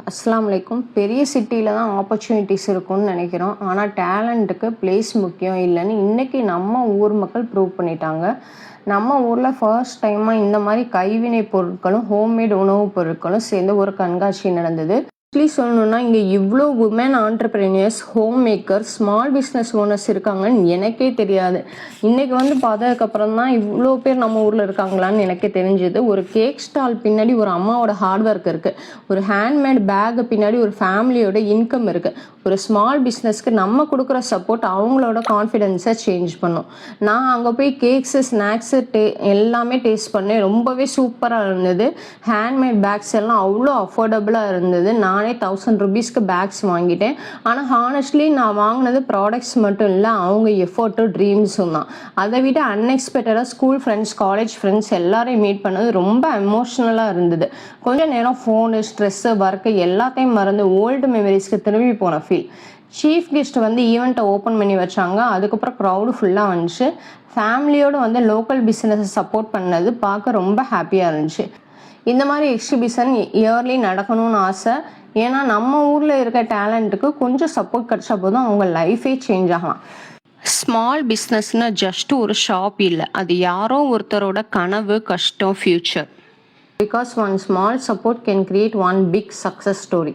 அஸ்ஸலாமு அலைக்கும். பெரிய சிட்டியில் தான் ஆப்பர்ச்சுனிட்டிஸ் இருக்கும்னு நினைக்கிறோம். ஆனால் டேலண்ட்டுக்கு பிளேஸ் முக்கியம் இல்லைன்னு இன்றைக்கி நம்ம ஊர் மக்கள் ப்ரூவ் பண்ணிட்டாங்க. நம்ம ஊரில் ஃபர்ஸ்ட் டைமாக இந்த மாதிரி கைவினை பொருட்களும் ஹோம்மேட் உணவுப் பொருட்களும் சேர்ந்து ஒரு கண்காட்சி நடந்தது. ஆக்சுவலி சொல்லணுன்னா இங்கே இவ்வளோ woman entrepreneurs, home makers, small business owners இருக்காங்கன்னு எனக்கே தெரியாது. இன்றைக்கி பார்த்ததுக்கப்புறம் தான் இவ்வளோ பேர் நம்ம ஊரில் இருக்காங்களான்னு எனக்கே தெரிஞ்சுது. ஒரு கேக் ஸ்டால் பின்னாடி ஒரு அம்மாவோட ஹார்ட் ஒர்க் இருக்குது. ஒரு ஹேண்ட்மேட் பேக்கு பின்னாடி ஒரு ஃபேமிலியோட இன்கம் இருக்குது. ஒரு ஸ்மால் பிஸ்னஸ்க்கு நம்ம கொடுக்குற சப்போர்ட் அவங்களோட கான்ஃபிடென்ஸை சேஞ்ச் பண்ணும். நான் அங்கே போய் கேக்ஸு, ஸ்நாக்ஸு எல்லாமே டேஸ்ட் பண்ணேன். ரொம்பவே சூப்பராக இருந்தது. ஹேண்ட்மேட் பேக்ஸ் எல்லாம் அவ்வளோ அஃபோர்டபுளாக இருந்தது. நானே 1000 rupeesக்கு பேக்ஸ் வாங்கிட்டேன். ஆனால் ஹானஸ்ட்லி நான் வாங்கினது ப்ராடக்ட்ஸ் மட்டும் இல்லை, அவங்க எஃபோர்ட்டும் ட்ரீம்ஸும் தான். அதை விட அன்எக்ஸ்பெக்டடாக ஸ்கூல் ஃப்ரெண்ட்ஸ், காலேஜ் ஃப்ரெண்ட்ஸ் எல்லாரையும் மீட் பண்ணது ரொம்ப எமோஷ்னலாக இருந்தது. கொஞ்சம் நேரம் ஃபோனு, ஸ்ட்ரெஸ்ஸு, ஒர்க்கு எல்லாத்தையும் மறந்து ஓல்டு மெமரிஸ்க்கு திரும்பி போன ஃபீல். சீஃப் கெஸ்ட் ஈவெண்ட்டை ஓப்பன் பண்ணி வச்சாங்க. அதுக்கப்புறம் க்ரௌடு ஃபுல்லாக வந்துச்சு. ஃபேமிலியோடு லோக்கல் பிஸ்னஸை சப்போர்ட் பண்ணது பார்க்க ரொம்ப ஹாப்பியாக இருந்துச்சு. இந்த மாதிரி எக்ஸிபிஷன் இயர்லி நடக்கணும்னு ஆசை. ஏன்னா நம்ம ஊரில் இருக்க டேலண்ட்டுக்கு கொஞ்சம் சப்போர்ட் கிடைச்சா போதும் அவங்க லைஃபே சேஞ்ச் ஆகலாம். ஸ்மால் பிஸ்னஸ்னா ஜஸ்ட் ஒரு ஷாப் இல்லை, அது யாரோ ஒருத்தரோட கனவு, கஷ்டம், future. Because one small support can create one big success story.